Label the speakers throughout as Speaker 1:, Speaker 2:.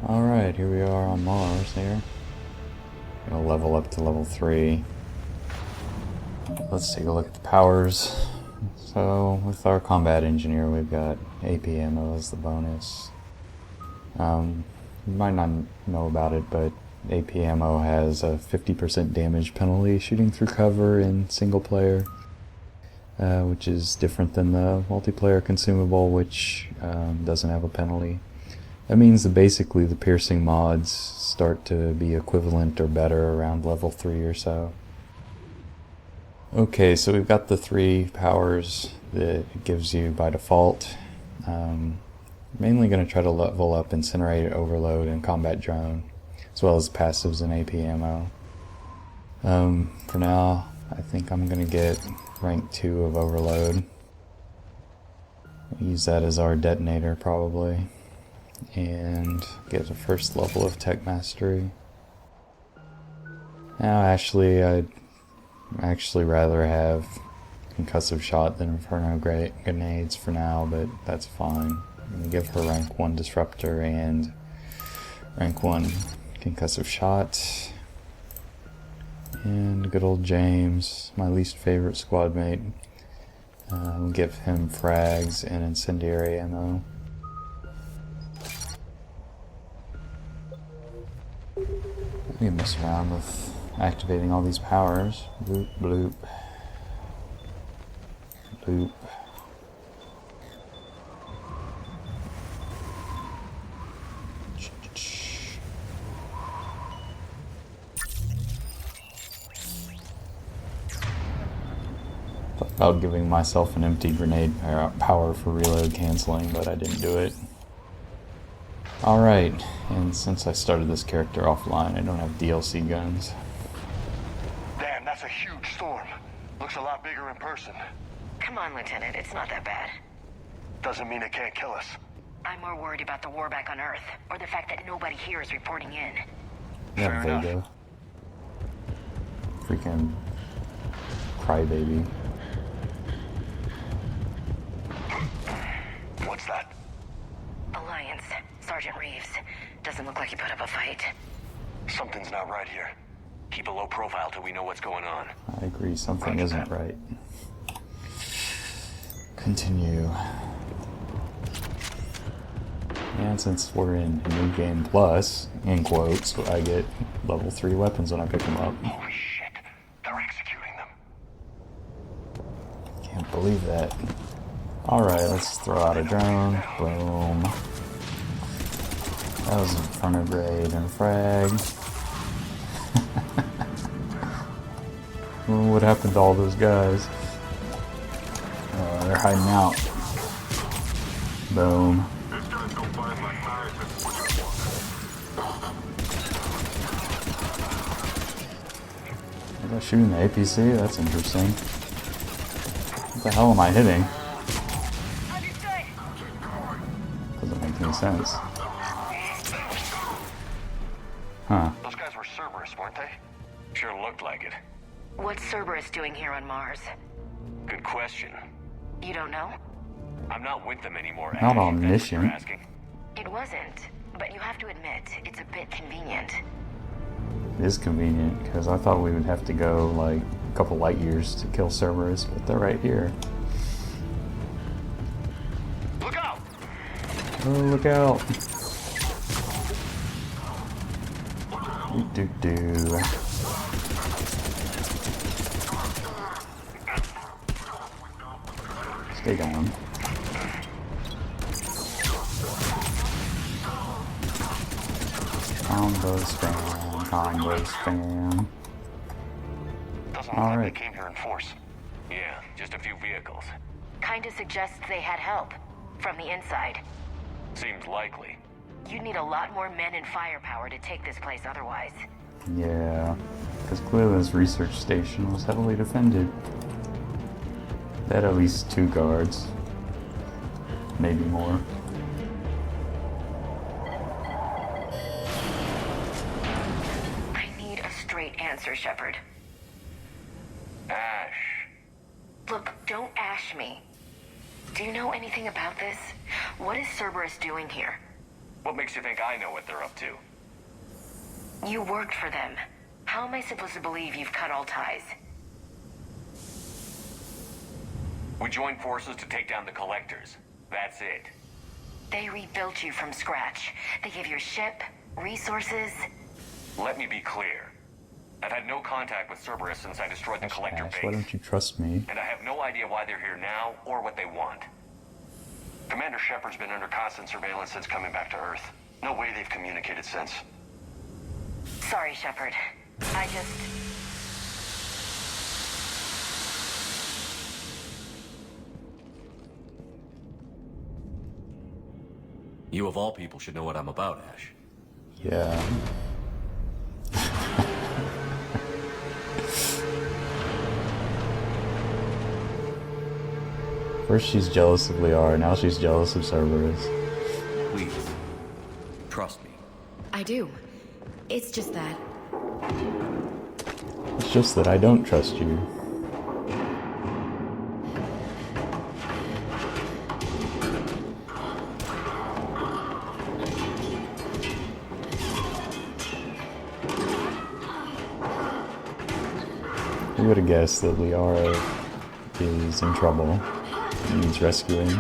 Speaker 1: Alright, here we are on Mars here. Gonna level up to level 3. Let's take a look at the powers. So, with our combat engineer, we've got AP ammo as the bonus. You might not know about it, but AP ammo has a 50% damage penalty shooting through cover in single player, which is different than the multiplayer consumable, which doesn't have a penalty. That means that basically the piercing mods start to be equivalent or better around level 3 or so. Okay, so we've got the 3 powers that it gives you by default. Mainly going to try to level up Incinerate, Overload, and Combat Drone, as well as passives and AP ammo. For now, I think I'm going to get rank 2 of Overload. Use that as our detonator probably. And get the first level of Tech Mastery. Now, I'd actually rather have Concussive Shot than Inferno Grenades for now, but that's fine. I'm going to give her rank 1 Disruptor and rank 1 Concussive Shot. And good old James, my least favorite squad mate. We'll give him frags and incendiary ammo. We can mess around with activating all these powers. Bloop, bloop. Bloop. Thought about giving myself an empty grenade power for reload canceling, but I didn't do it. Alright, and since I started this character offline, I don't have DLC guns.
Speaker 2: Damn, that's a huge storm. Looks a lot bigger in person.
Speaker 3: Come on, Lieutenant, it's not that bad.
Speaker 2: Doesn't mean it can't kill us.
Speaker 3: I'm more worried about the war back on Earth, or the fact that nobody here is reporting in.
Speaker 1: Yeah, there you go. Freaking crybaby.
Speaker 2: What's that?
Speaker 3: Alliance. Sergeant Reeves. Doesn't look like he put up a fight.
Speaker 2: Something's not right here. Keep a low profile till we know what's going on.
Speaker 1: I agree, something isn't right. Continue. And since we're in New Game Plus, in quotes, I get level 3 weapons when I pick them up.
Speaker 2: Holy shit. They're executing them.
Speaker 1: Can't believe that. Alright, let's throw out a drone. Boom. That was Inferno Grade and frag. Well, what happened to all those guys? They're hiding out. Boom. Am I shooting the APC? That's interesting. What the hell am I hitting? Doesn't make any sense. Huh.
Speaker 2: Those guys were Cerberus, weren't they? Sure looked like it.
Speaker 3: What's Cerberus doing here on Mars?
Speaker 2: Good question.
Speaker 3: You don't know?
Speaker 2: I'm not with them anymore.
Speaker 1: Not
Speaker 2: Ash, if that's what
Speaker 1: omniscient.
Speaker 2: you're asking.
Speaker 3: It wasn't, but you have to admit, it's a bit convenient.
Speaker 1: It is convenient, because I thought we would have to go like a couple light years to kill Cerberus, but they're right here.
Speaker 2: Look out!
Speaker 1: Oh, look out! Do-do-do. Stay down. Combo spam, combo spam.
Speaker 2: Doesn't look
Speaker 1: All
Speaker 2: like
Speaker 1: right.
Speaker 2: they came here in force. Yeah, just a few vehicles.
Speaker 3: Kinda suggests they had help. From the inside.
Speaker 2: Seems likely.
Speaker 3: You'd need a lot more men and firepower to take this place otherwise.
Speaker 1: Yeah, because clearly this research station was heavily defended. They had at least 2 guards. Maybe more.
Speaker 3: I need a straight answer, Shepard.
Speaker 2: Ash.
Speaker 3: Look, don't ash me. Do you know anything about this? What is Cerberus doing here?
Speaker 4: What makes you think I know what they're up to?
Speaker 3: You worked for them. How am I supposed to believe you've cut all ties?
Speaker 4: We joined forces to take down the Collectors. That's it.
Speaker 3: They rebuilt you from scratch. They gave you a ship, resources.
Speaker 4: Let me be clear. I've had no contact with Cerberus since I destroyed the Collector
Speaker 1: Ash,
Speaker 4: base.
Speaker 1: why don't you trust me?
Speaker 4: And I have no idea why they're here now or what they want.
Speaker 2: Commander Shepard's been under constant surveillance since coming back to Earth. No way they've communicated since.
Speaker 3: Sorry, Shepard. I just...
Speaker 4: You of all people should know what I'm about, Ash.
Speaker 1: Yeah. First she's jealous of Liara, now she's jealous of Cerberus.
Speaker 4: Please. Trust me.
Speaker 3: I do. It's just that...
Speaker 1: It's just that I don't trust you. Who would have guessed that Liara is in trouble, needs rescuing?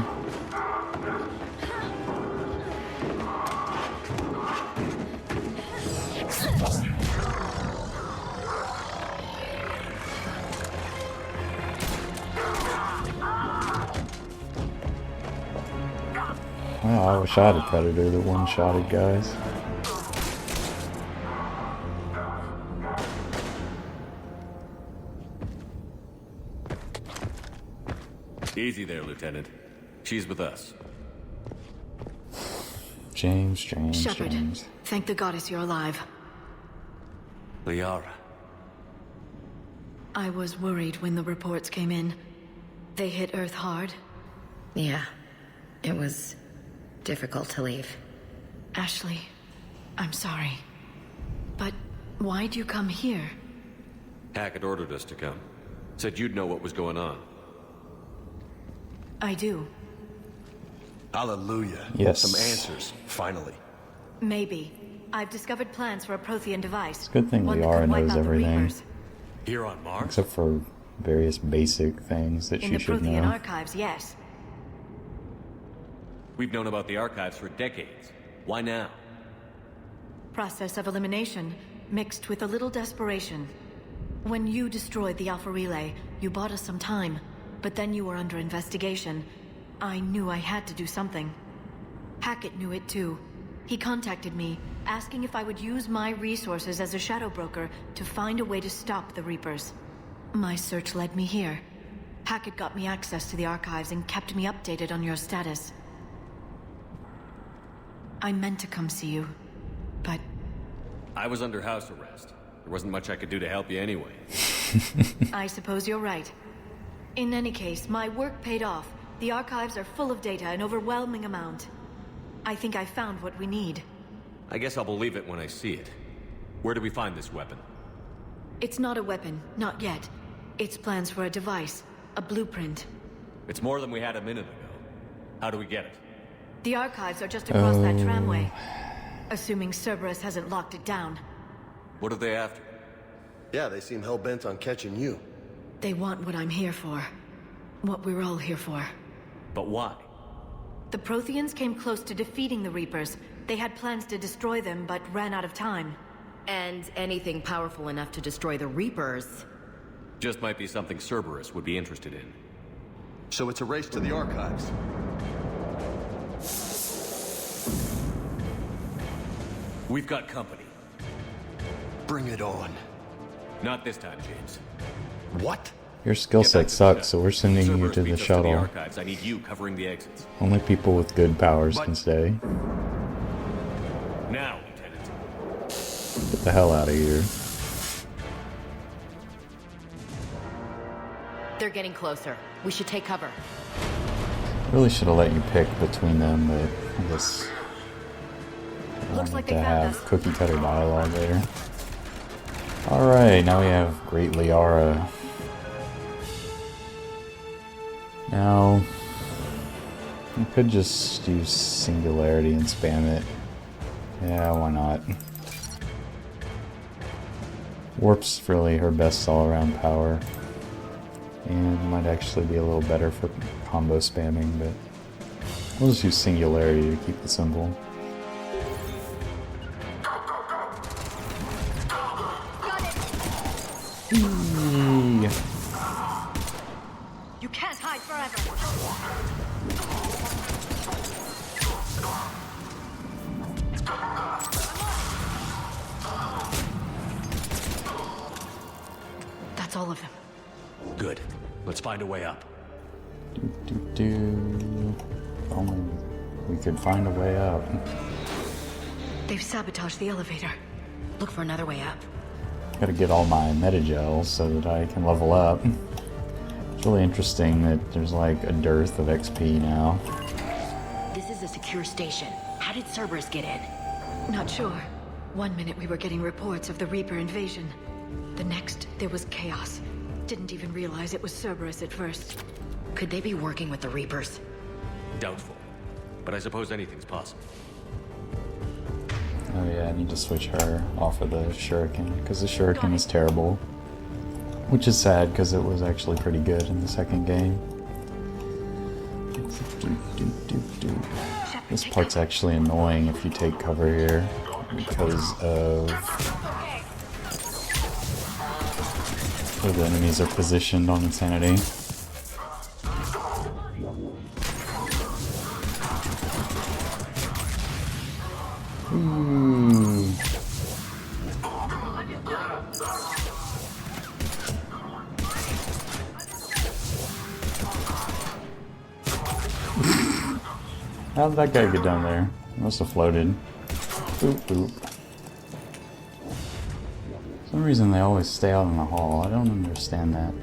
Speaker 1: Wow, I wish I had a Predator that one-shotted guys.
Speaker 4: Easy there, Lieutenant. She's with us.
Speaker 1: James,
Speaker 5: Shepard,
Speaker 1: James.
Speaker 5: thank the goddess you're alive.
Speaker 4: Liara.
Speaker 5: I was worried when the reports came in. They hit Earth hard.
Speaker 3: Yeah. It was difficult to leave.
Speaker 5: Ashley, I'm sorry. But why'd you come here?
Speaker 4: Hackett ordered us to come. Said you'd know what was going on.
Speaker 5: I do.
Speaker 6: Hallelujah.
Speaker 1: Yes.
Speaker 6: Some answers, finally.
Speaker 5: Maybe. I've discovered plans for a Prothean device.
Speaker 1: Good thing
Speaker 5: one that
Speaker 1: Liara
Speaker 5: could wipe
Speaker 1: knows
Speaker 5: out the
Speaker 1: everything.
Speaker 5: Reapers.
Speaker 4: Here on Mars?
Speaker 1: Except for various basic things that
Speaker 5: In
Speaker 1: she
Speaker 5: the
Speaker 1: should
Speaker 5: Prothean
Speaker 1: know.
Speaker 5: archives, yes.
Speaker 4: We've known about the archives for decades. Why now?
Speaker 5: Process of elimination, mixed with a little desperation. When you destroyed the Alpha Relay, you bought us some time. But then you were under investigation. I knew I had to do something. Hackett knew it too. He contacted me, asking if I would use my resources as a shadow broker to find a way to stop the Reapers. My search led me here. Hackett got me access to the archives and kept me updated on your status. I meant to come see you, but...
Speaker 4: I was under house arrest. There wasn't much I could do to help you anyway.
Speaker 5: I suppose you're right. In any case, my work paid off. The archives are full of data, an overwhelming amount. I think I found what we need.
Speaker 4: I guess I'll believe it when I see it. Where do we find this weapon?
Speaker 5: It's not a weapon, not yet. It's plans for a device, a blueprint.
Speaker 4: It's more than we had a minute ago. How do we get it?
Speaker 5: The archives are just across that tramway. Assuming Cerberus hasn't locked it down.
Speaker 4: What are they after?
Speaker 6: Yeah, they seem hell-bent on catching you.
Speaker 5: They want what I'm here for. What we're all here for.
Speaker 4: But why?
Speaker 5: The Protheans came close to defeating the Reapers. They had plans to destroy them, but ran out of time.
Speaker 3: And anything powerful enough to destroy the Reapers.
Speaker 4: Just might be something Cerberus would be interested in.
Speaker 6: So it's a race to the archives.
Speaker 4: We've got company.
Speaker 6: Bring it on.
Speaker 4: Not this time, James.
Speaker 6: What?
Speaker 1: Your skill
Speaker 4: Get back
Speaker 1: set
Speaker 4: to
Speaker 1: sucks,
Speaker 4: the
Speaker 1: so we're sending you
Speaker 4: Cerberus
Speaker 1: to the
Speaker 4: beats us
Speaker 1: shuttle.
Speaker 4: archives. I need you covering the exits.
Speaker 1: Only people with good powers can stay.
Speaker 4: Now, Lieutenant.
Speaker 1: Get the hell out of here.
Speaker 3: They're getting closer. We should take cover.
Speaker 1: Really should have let you pick between them, but I guess I
Speaker 5: Looks
Speaker 1: wanted
Speaker 5: like
Speaker 1: to
Speaker 5: they found
Speaker 1: have
Speaker 5: us.
Speaker 1: cookie cutter dialogue there. Alright, now we have Great Liara. Now, you could just use Singularity and spam it Yeah, why not? Warp's really her best all-around power. And might actually be a little better for combo spamming, but we'll just use Singularity to keep it simple. Eee.
Speaker 5: You can't hide forever. That's all of them.
Speaker 6: Good. Let's find a way up.
Speaker 1: If only we could find a way up.
Speaker 5: They've sabotaged the elevator.
Speaker 3: Look for another way up.
Speaker 1: Gotta get all my metagels so that I can level up. It's really interesting that there's like a dearth of XP now.
Speaker 3: This is a secure station. How did Cerberus get in?
Speaker 5: Not sure. One minute we were getting reports of the Reaper invasion. The next, there was chaos. Didn't even realize it was Cerberus at first.
Speaker 3: Could they be working with the Reapers?
Speaker 6: Doubtful. But I suppose anything's possible.
Speaker 1: Oh yeah, I need to switch her off of the Shuriken, because the Shuriken is terrible. Which is sad, because it was actually pretty good in the second game. This part's actually annoying if you take cover here, because of where the enemies are positioned on Insanity. How did that guy get down there? He must have floated. Boop, boop. For some reason they always stay out in the hall. I don't understand that.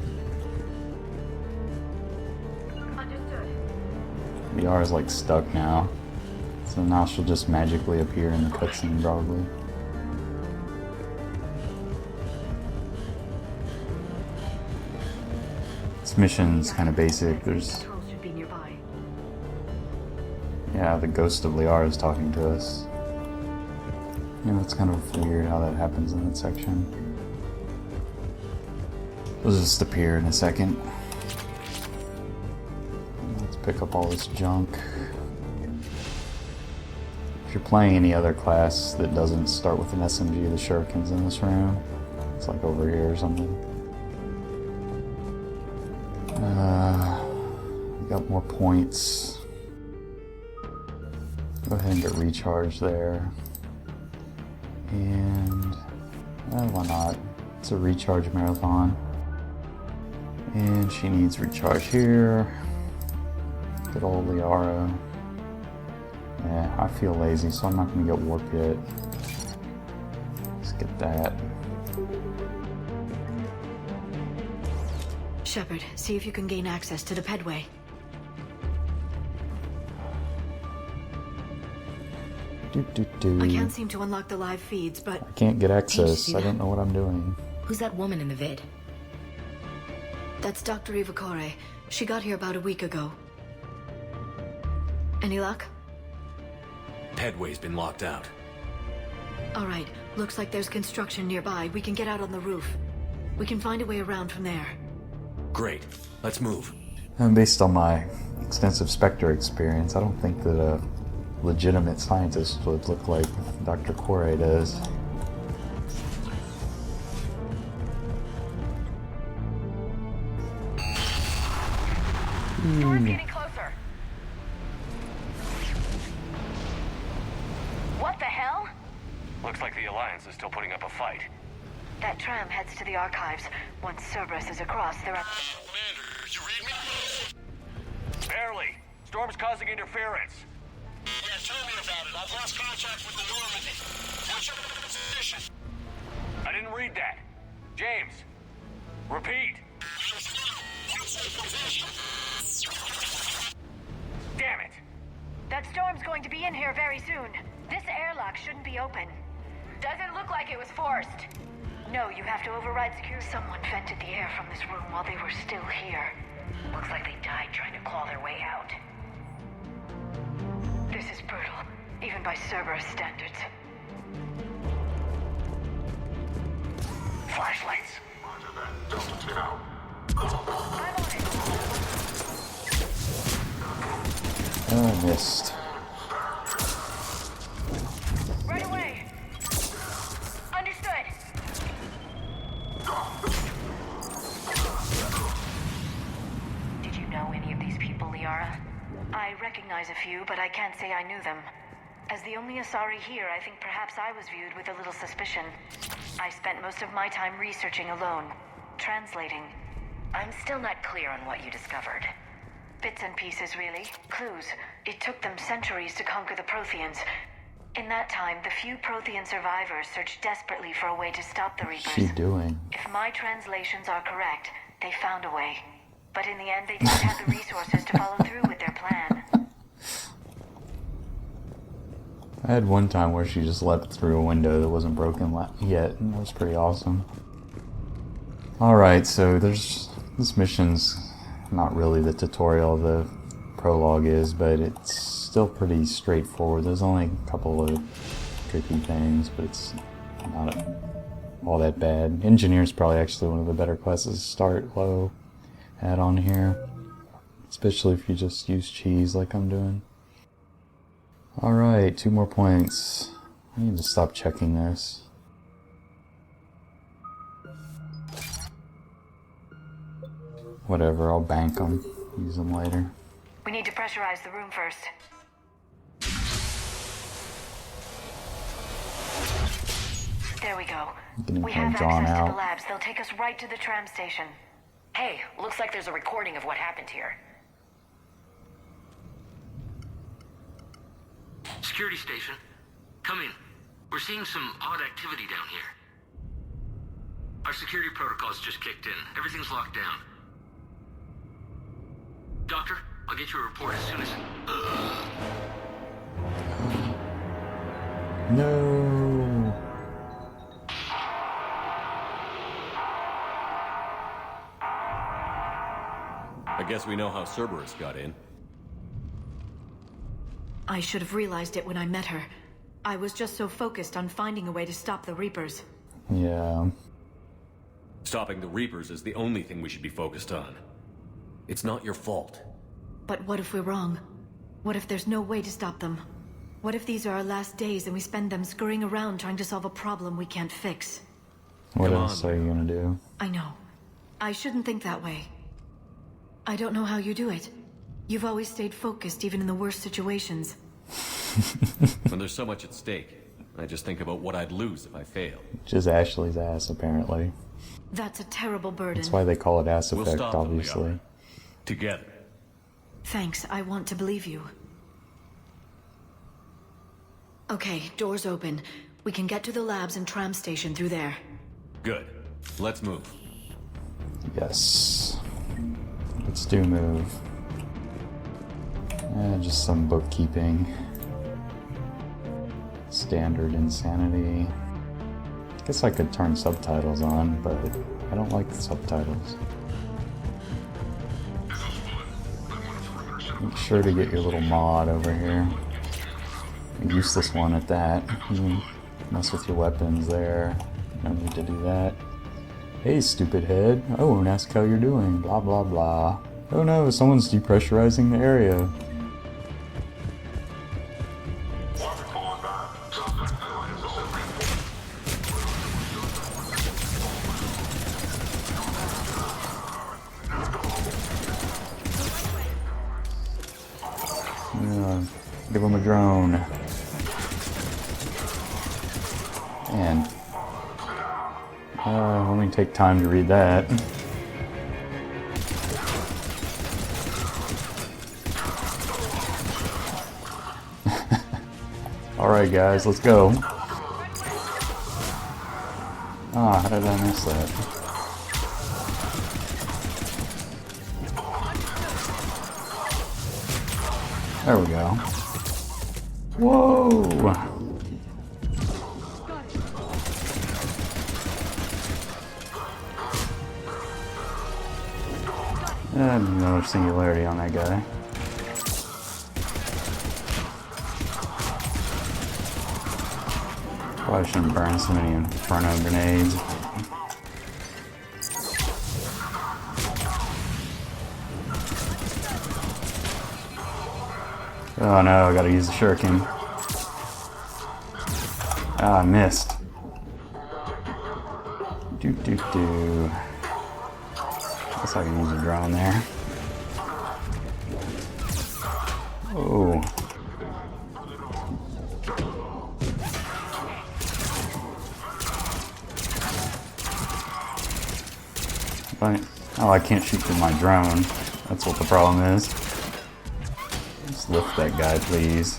Speaker 1: VR is like stuck now. So now she'll just magically appear in the cutscene probably. This mission's kind of basic. There's... Yeah, the ghost of Liara is talking to us. Yeah, that's kind of weird how that happens in that section. They'll just appear in a second. Let's pick up all this junk. If you're playing any other class that doesn't start with an SMG, the Shuriken's in this room. It's like over here or something. We got more points. Go ahead and get recharged there. And why not? It's a recharge marathon. And she needs recharge here. Good old Liara. Yeah, I feel lazy, so I'm not gonna get warp yet. Let's get that.
Speaker 5: Shepard, see if you can gain access to the pedway. I can't seem to unlock the live feeds, but...
Speaker 1: I can't get access. I don't know what I'm doing.
Speaker 3: Who's that woman in the vid?
Speaker 5: That's Dr. Ivakore. She got here about a week ago. Any luck?
Speaker 6: Headway's been locked out.
Speaker 5: Alright, looks like there's construction nearby. We can get out on the roof. We can find a way around from there.
Speaker 6: Great. Let's move.
Speaker 1: And based on my extensive Spectre experience, I don't think that a legitimate scientist would look like Dr. Corey does.
Speaker 3: Storm's getting closer. What the hell?
Speaker 4: Looks like the Alliance is still putting up a fight.
Speaker 5: That tram heads to the archives. Once Cerberus is across, they're at...
Speaker 6: Commander, you read me?
Speaker 4: Barely. Storm's causing interference.
Speaker 6: Yeah, tell me about it. I've lost contact with the Normandy. What's your position?
Speaker 4: I didn't read that. James, repeat. Damn it.
Speaker 5: That storm's going to be in here very soon. This airlock shouldn't be open.
Speaker 3: Doesn't look like it was forced.
Speaker 5: No, you have to override security. Someone vented the air from this room while they were still here.
Speaker 3: Looks like they died trying to claw their way out.
Speaker 5: This is brutal, even by Cerberus standards.
Speaker 4: flashlights.
Speaker 1: Oh, I missed.
Speaker 3: Right away. Understood. Did you know any of these people, Liara?
Speaker 5: I recognize a few, but I can't say I knew them. As the only Asari here, I think perhaps I was viewed with a little suspicion. I spent most of my time researching alone, translating.
Speaker 3: I'm still not clear on what you discovered.
Speaker 5: Bits and pieces, really. Clues. It took them centuries to conquer the Protheans. In that time, the few Prothean survivors searched desperately for a way to stop the
Speaker 1: What's
Speaker 5: Reapers.
Speaker 1: she doing?
Speaker 5: If my translations are correct, they found a way. But in the end, they didn't have the resources to follow through with their plan.
Speaker 1: I had one time where she just leapt through a window that wasn't broken yet, and that was pretty awesome. Alright, so this mission's not really the tutorial the prologue is, but it's still pretty straightforward. There's only a couple of tricky things, but it's not all that bad. Engineer's probably actually one of the better classes to start low at on here, especially if you just use cheese like I'm doing. Alright, 2 more points. I need to stop checking this. Whatever, I'll bank them. Use them later.
Speaker 5: We need to pressurize the room first. There we go.
Speaker 1: Getting
Speaker 5: We
Speaker 1: kinda
Speaker 5: have
Speaker 1: drawn
Speaker 5: access to the
Speaker 1: out.
Speaker 5: labs. They'll take us right to the tram station.
Speaker 3: Hey, looks like there's a recording of what happened here.
Speaker 7: Security station. Come in. We're seeing some odd activity down here. Our security protocols just kicked in. Everything's locked down. Doctor, I'll get you a report as soon as...
Speaker 1: No.
Speaker 8: I guess we know how Cerberus got in.
Speaker 5: I should have realized it when I met her. I was just so focused on finding a way to stop the Reapers.
Speaker 1: Yeah.
Speaker 8: Stopping the Reapers is the only thing we should be focused on. It's not your fault.
Speaker 5: But what if we're wrong? What if there's no way to stop them? What if these are our last days and we spend them scurrying around trying to solve a problem we can't fix?
Speaker 1: What
Speaker 8: Come
Speaker 1: else
Speaker 8: on.
Speaker 1: are you gonna do?
Speaker 5: I know. I shouldn't think that way. I don't know how you do it. You've always stayed focused even in the worst situations.
Speaker 8: When there's so much at stake, I just think about what I'd lose if I failed.
Speaker 1: Just Ashley's ass, apparently.
Speaker 5: That's a terrible burden.
Speaker 1: That's why they call it ass
Speaker 8: We'll
Speaker 1: effect,
Speaker 8: stop them,
Speaker 1: obviously.
Speaker 8: Liara. Together.
Speaker 5: Thanks, I want to believe you. Okay, doors open. We can get to the labs and tram station through there.
Speaker 8: Good. Let's move.
Speaker 1: Yes. Let's do move. Just some bookkeeping. Standard insanity. Guess I could turn subtitles on, but I don't like the subtitles. Make sure to get your little mod over here. A useless one at that. You mess with your weapons there. No need to do that. Hey, stupid head. I won't ask how you're doing. Blah, blah, blah. Oh no, someone's depressurizing the area. Yeah, give him a drone. And let me take time to read that. Alright guys, let's go. Ah, how did I miss that? There we go. Whoa! Another singularity on that guy. Probably shouldn't burn so many inferno grenades. Oh no, I gotta use the shuriken. Ah, I missed. Do. Guess I can use a drone there. Oh. But, oh, I can't shoot through my drone. That's what the problem is. Just lift that guy, please.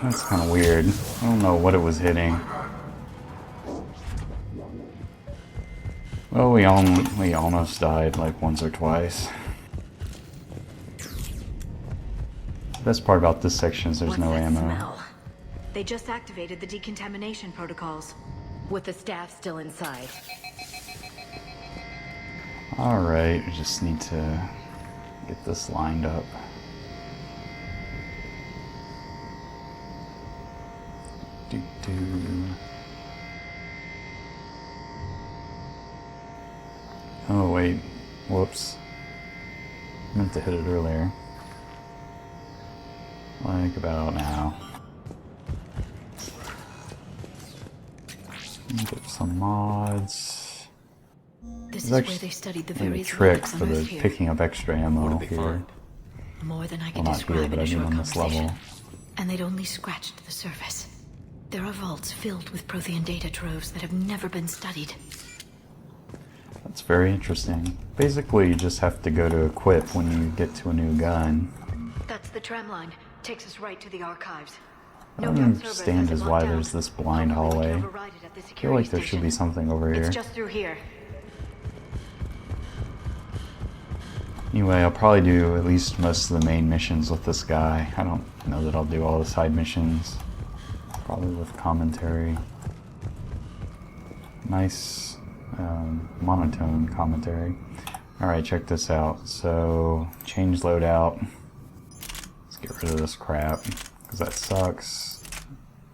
Speaker 1: That's kind of weird. I don't know what it was hitting. Well, we almost died like once or twice. Best part about this section is there's no ammo.
Speaker 5: Smell? They just activated the decontamination protocols.
Speaker 3: With the staff still inside.
Speaker 1: Alright, we just need to get this lined up. Do. Oh wait, whoops. Meant to hit it earlier. Like about now. Get some mods.
Speaker 5: This is
Speaker 1: There's
Speaker 5: where they studied the
Speaker 1: actually
Speaker 5: very
Speaker 1: a trick for the
Speaker 5: Earth here.
Speaker 1: picking up extra ammo
Speaker 8: What did they
Speaker 1: here.
Speaker 8: find?
Speaker 5: More than I can
Speaker 1: Well, not
Speaker 5: describe
Speaker 1: here, but
Speaker 5: in
Speaker 1: I
Speaker 5: a
Speaker 1: mean
Speaker 5: short
Speaker 1: on this
Speaker 5: conversation.
Speaker 1: level.
Speaker 5: And they'd only scratched the surface. There are vaults filled with Prothean data troves that have never been studied.
Speaker 1: That's very interesting. Basically, you just have to go to equip when you get to a new gun.
Speaker 5: That's the tram line. Takes us right to the archives.
Speaker 1: I don't understand is why there's this blind hallway. I feel like there should be something over here.
Speaker 5: It's just through here.
Speaker 1: Anyway, I'll probably do at least most of the main missions with this guy. I don't know that I'll do all the side missions. Probably with commentary. Nice monotone commentary. Alright, check this out. So, change loadout. Let's get rid of this crap, because that sucks.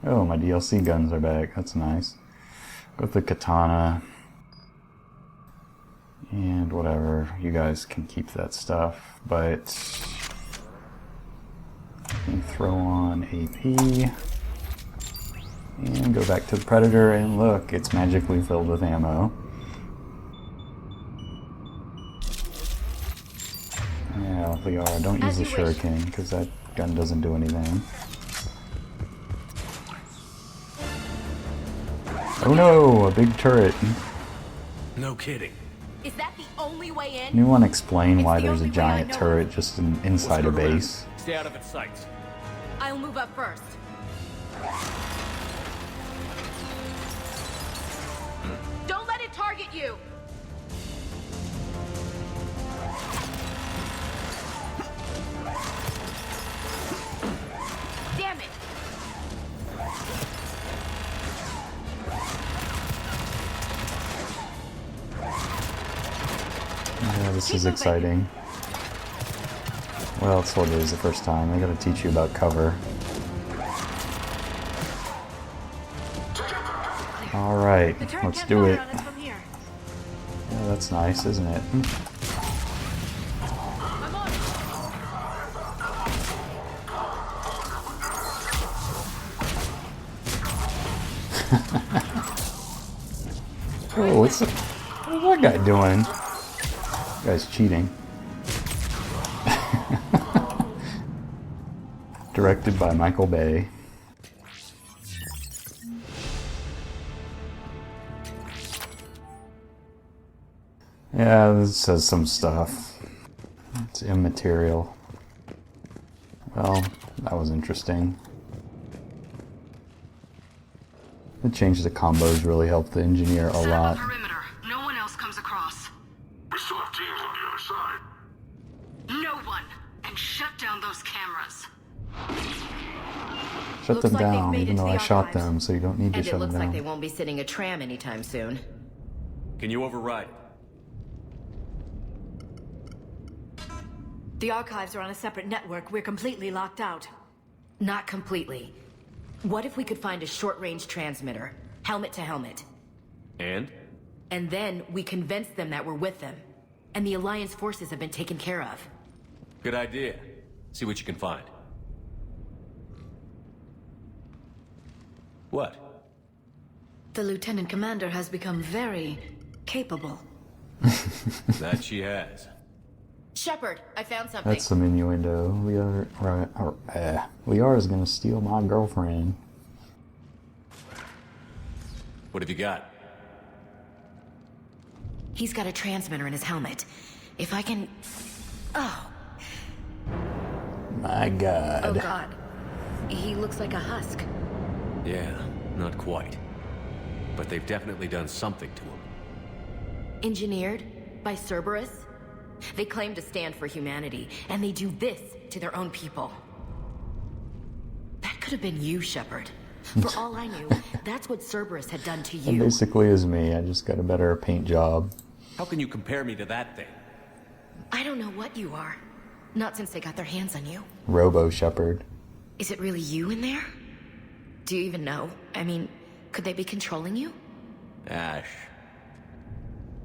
Speaker 1: Oh, my DLC guns are back. That's nice. Go with the katana. And whatever, you guys can keep that stuff, but throw on AP and go back to the Predator, and look, it's magically filled with ammo. Yeah, Liara, don't use the shuriken, because that gun doesn't do anything. Oh no, a big turret.
Speaker 8: No kidding.
Speaker 3: Is that the only way in?
Speaker 1: Anyone explain why
Speaker 3: the
Speaker 1: there's a
Speaker 3: only way I
Speaker 1: giant
Speaker 3: know
Speaker 1: turret just inside a base?
Speaker 8: Stay out of its sights.
Speaker 3: I'll move up first. Don't let it target you! Damn it!
Speaker 1: Yeah, this is exciting. Well, it sort of is the first time. I gotta teach you about cover. Alright,
Speaker 5: The turret
Speaker 1: let's
Speaker 5: can't
Speaker 1: do
Speaker 5: fire
Speaker 1: it.
Speaker 5: on us from here.
Speaker 1: Yeah, that's nice, isn't it?
Speaker 3: I'm on it!
Speaker 1: Oh, what's that guy doing? That guy's cheating. Directed by Michael Bay. Yeah, this says some stuff. It's immaterial. Well, that was interesting. The change to combos really helped the engineer a
Speaker 7: Set up
Speaker 1: lot.
Speaker 7: a perimeter. No one else comes across.
Speaker 6: We still have teams on the other side.
Speaker 7: No one. And shut down those cameras.
Speaker 1: Shut
Speaker 5: Looks
Speaker 1: them
Speaker 5: like they've
Speaker 1: down,
Speaker 5: made it
Speaker 1: even
Speaker 5: to
Speaker 1: though
Speaker 5: the
Speaker 1: I shot
Speaker 5: archives.
Speaker 1: them, so you don't need to
Speaker 3: And
Speaker 1: shut
Speaker 3: it looks
Speaker 1: them
Speaker 3: like
Speaker 1: down.
Speaker 3: they won't be sitting a tram anytime soon.
Speaker 8: Can you override it?
Speaker 5: The archives are on a separate network. We're completely locked out.
Speaker 3: Not completely. What if we could find a short-range transmitter, helmet to helmet?
Speaker 8: And?
Speaker 3: And then we convince them that we're with them. And the Alliance forces have been taken care of.
Speaker 8: Good idea. See what you can find. What?
Speaker 5: The Lieutenant Commander has become very capable.
Speaker 8: That she has.
Speaker 3: Shepard, I found something.
Speaker 1: That's some innuendo. Liara is gonna steal my girlfriend.
Speaker 8: What have you got?
Speaker 3: He's got a transmitter in his helmet. If I can... Oh.
Speaker 1: My God.
Speaker 3: Oh God. He looks like a husk.
Speaker 8: Yeah, not quite. But they've definitely done something to him.
Speaker 3: Engineered by Cerberus? They claim to stand for humanity, and they do this to their own people. That could have been you, Shepard. For all I knew, that's what Cerberus had done to
Speaker 1: It
Speaker 3: you.
Speaker 1: basically is me. I just got a better paint job.
Speaker 8: How can you compare me to that thing?
Speaker 3: I don't know what you are. Not since they got their hands on you.
Speaker 1: Robo Shepherd.
Speaker 3: Is it really you in there? Do you even know? I mean, could they be controlling you?
Speaker 8: Ash.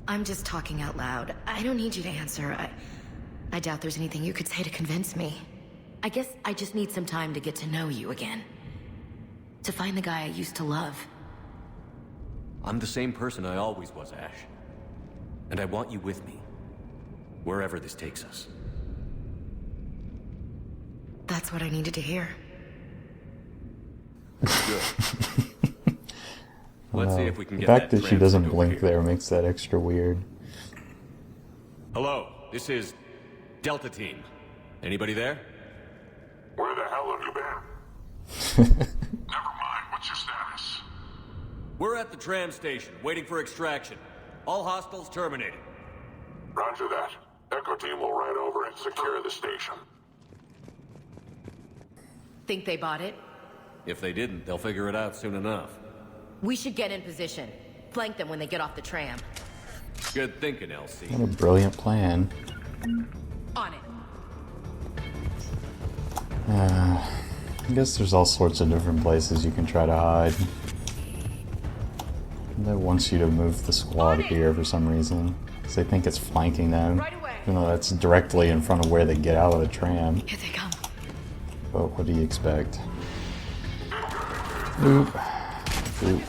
Speaker 3: I'm just talking out loud. I don't need you to answer. I doubt there's anything you could say to convince me. I guess I just need some time to get to know you again. To find the guy I used to love.
Speaker 8: I'm the same person I always was, Ash. And I want you with me. Wherever this takes us.
Speaker 3: That's what I needed to hear.
Speaker 8: Good. Let's see if we can
Speaker 1: The
Speaker 8: get
Speaker 1: fact
Speaker 8: that
Speaker 1: that she doesn't
Speaker 8: transmitter
Speaker 1: blink
Speaker 8: over here.
Speaker 1: there makes that extra weird.
Speaker 8: Hello, this is Delta Team. Anybody there?
Speaker 6: Where the hell have you been? Never mind, what's your status?
Speaker 8: We're at the tram station, waiting for extraction. All hostiles terminated.
Speaker 6: Roger that. Echo team will ride over and secure the station.
Speaker 3: Think they bought it?
Speaker 8: If they didn't, they'll figure it out soon enough.
Speaker 3: We should get in position. Flank them when they get off the tram.
Speaker 8: Good thinking, LC.
Speaker 1: What a brilliant plan.
Speaker 3: On it.
Speaker 1: I guess there's all sorts of different places you can try to hide. They wants you to move the squad here for some reason. Because they think it's flanking them.
Speaker 3: Right away.
Speaker 1: Even though that's directly in front of where they get out of the tram.
Speaker 3: Here they come.
Speaker 1: But what do you expect? Boop. Boop.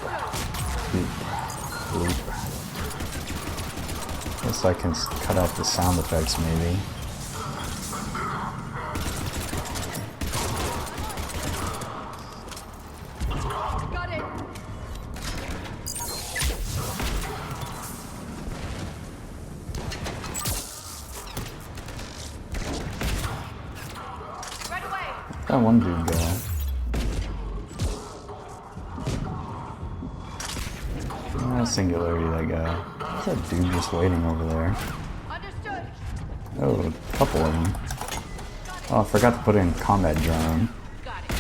Speaker 1: Boop. Boop. Guess I can cut out the sound effects maybe.
Speaker 3: Got it. Right away.
Speaker 1: That one dude go. Singularity, that guy. What's that dude just waiting over there?
Speaker 3: Understood.
Speaker 1: Oh, a couple of them. Oh, I forgot to put in combat drone.
Speaker 3: Got it.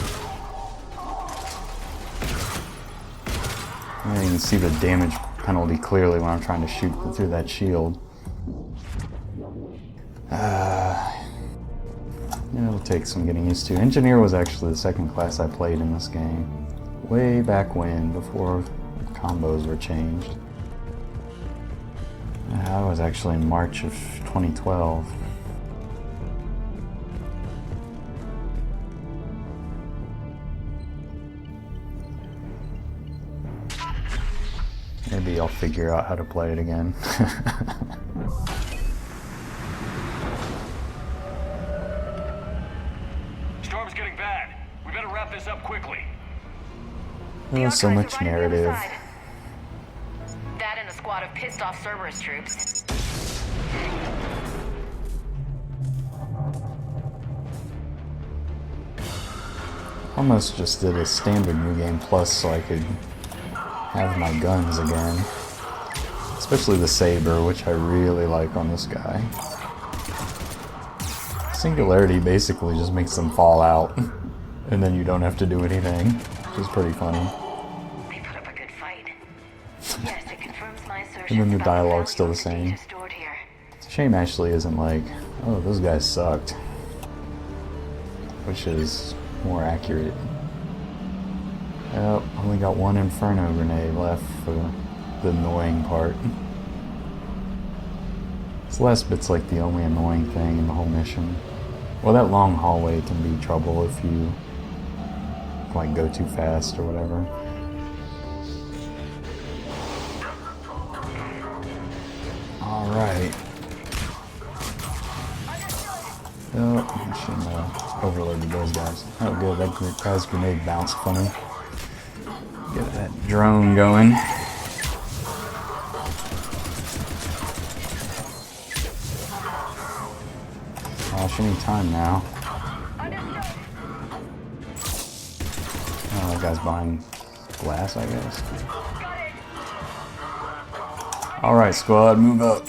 Speaker 1: Yeah, you can see the damage penalty clearly when I'm trying to shoot through that shield. It'll take some getting used to. Engineer was actually the second class I played in this game. Way back when, before combos were changed. That was actually in March of 2012. Maybe I'll figure out how to play it again.
Speaker 4: Storm's getting bad. We better wrap this up quickly.
Speaker 1: Oh, so much narrative.
Speaker 3: That and a squad of pissed off Cerberus troops.
Speaker 1: Almost just did a standard New Game Plus so I could have my guns again. Especially the saber, which I really like on this guy. Singularity basically just makes them fall out, and then you don't have to do anything, which is pretty funny.
Speaker 3: They put up a good fight. Yes, it confirms my assertion.
Speaker 1: And then the dialogue's still the same. It's a shame Ashley isn't like, oh, those guys sucked. Which is more accurate. Oh, only got one Inferno grenade left for the annoying part. This last bit's like the only annoying thing in the whole mission. Well, that long hallway can be trouble if you like go too fast or whatever. Alright. Oh, I shouldn't have overloaded those guys. Oh good, that guy's grenade bounced funny. Get that drone going. Gosh, any time now. Oh, that guy's behind glass, I guess. Alright, squad, move up.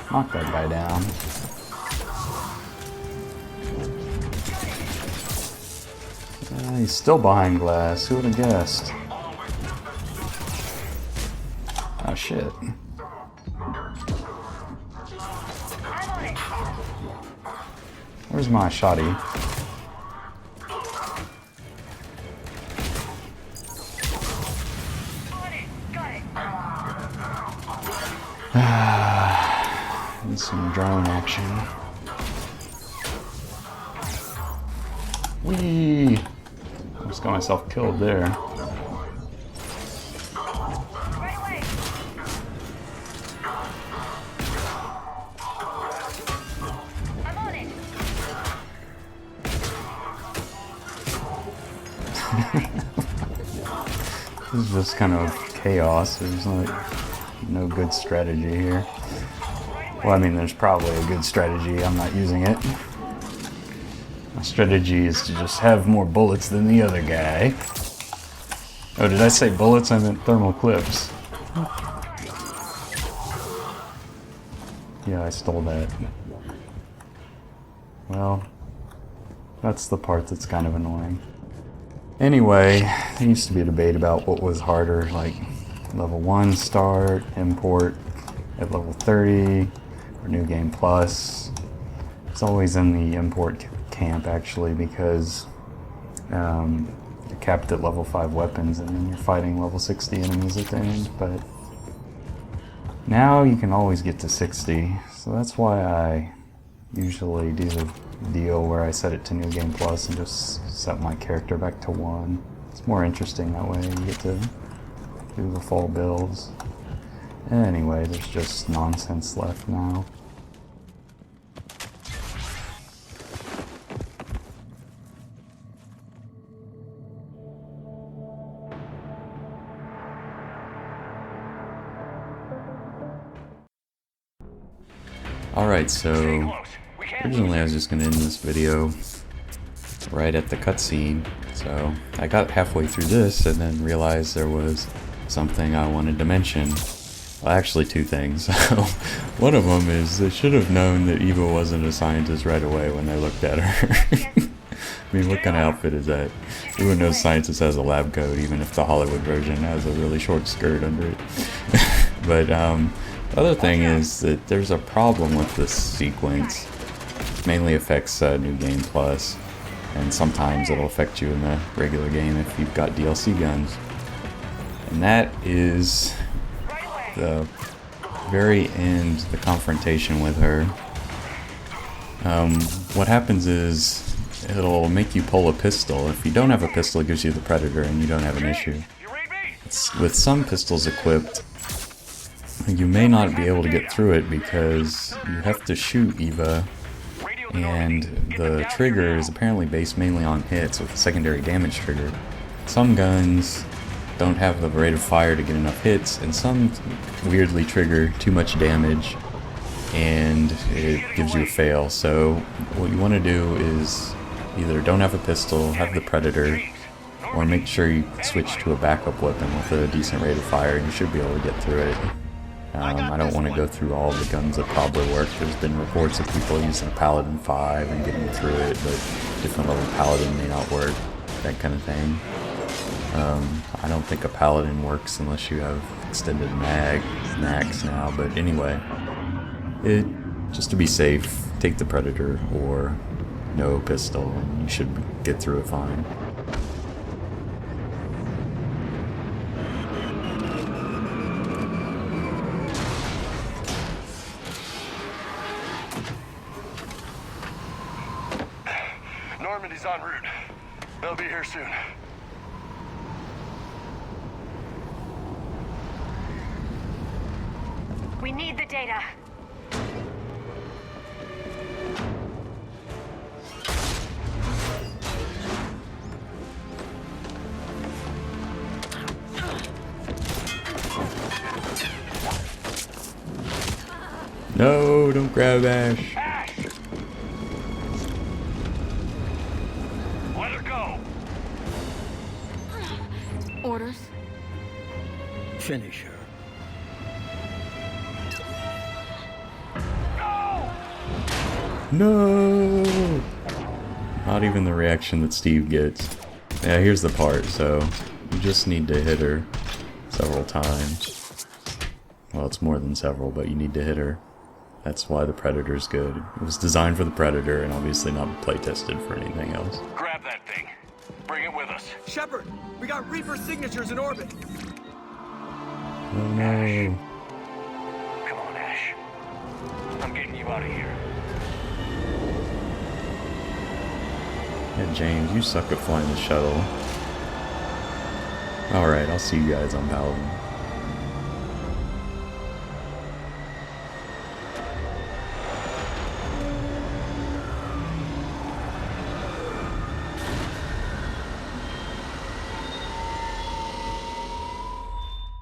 Speaker 1: Knock that guy down. He's still behind glass. Who would have guessed? Oh shit. Where's my shotty? Need some drone action. Whee! Almost got myself killed there. This is just kind of chaos. There's like no good strategy here. Well, I mean, there's probably a good strategy. I'm not using it. My strategy is to just have more bullets than the other guy. Oh, did I say bullets? I meant thermal clips. Yeah, I stole that. Well, that's the part that's kind of annoying. Anyway, there used to be a debate about what was harder, like level 1 start, import at level 30, or New Game Plus. It's always in the import camp actually, because you're capped at level 5 weapons and then you're fighting level 60 enemies at the end, but now you can always get to 60, so that's why I usually do the deal where I set it to New Game Plus and just set my character back to 1. It's more interesting that way, you get to do the full builds. Anyway, there's just nonsense left now. Alright, so originally I was just going to end this video right at the cutscene, so I got halfway through this and then realized there was something I wanted to mention. Well, actually two things. One of them is they should have known that Eva wasn't a scientist right away when they looked at her. I mean, what kind of outfit is that? Everyone knows scientist has a lab coat, even if the Hollywood version has a really short skirt under it. But the other thing is that there's a problem with this sequence. It mainly affects New Game Plus, and sometimes it'll affect you in the regular game if you've got DLC guns. And that is the very end, the confrontation with her. What happens is it'll make you pull a pistol. If you don't have a pistol, it gives you the Predator and you don't have an issue. With some pistols equipped, you may not be able to get through it because you have to shoot Eva, and the trigger is apparently based mainly on hits with a secondary damage trigger. Some guns don't have the rate of fire to get enough hits, and some weirdly trigger too much damage and it gives you a fail. So what you want to do is either don't have a pistol, have the Predator, or make sure you switch to a backup weapon with a decent rate of fire and you should be able to get through it. I don't want to go through all the guns that probably work. There's been reports of people using Paladin 5 and getting through it, but different level Paladin may not work, that kind of thing. I don't think a Paladin works unless you have extended mags now, but anyway, just to be safe, take the Predator or no pistol, and you should get through it fine.
Speaker 2: Normandy's en route. They'll be here soon.
Speaker 9: We need the data.
Speaker 1: No, don't grab Ash.
Speaker 2: Ash! Let her go!
Speaker 5: Orders?
Speaker 10: Finish her.
Speaker 1: No! Not even the reaction that Steve gets. Yeah, here's the part, so you just need to hit her several times. Well, it's more than several, but you need to hit her. That's why the Predator's good. It was designed for the Predator and obviously not play tested for anything else.
Speaker 4: Grab that thing. Bring it with us.
Speaker 10: Shepard, we got Reaper signatures in orbit.
Speaker 1: Oh no.
Speaker 4: Come on, Ash. I'm getting you out of here.
Speaker 1: Yeah, James, you suck at flying the shuttle. Alright, I'll see you guys on Paladin.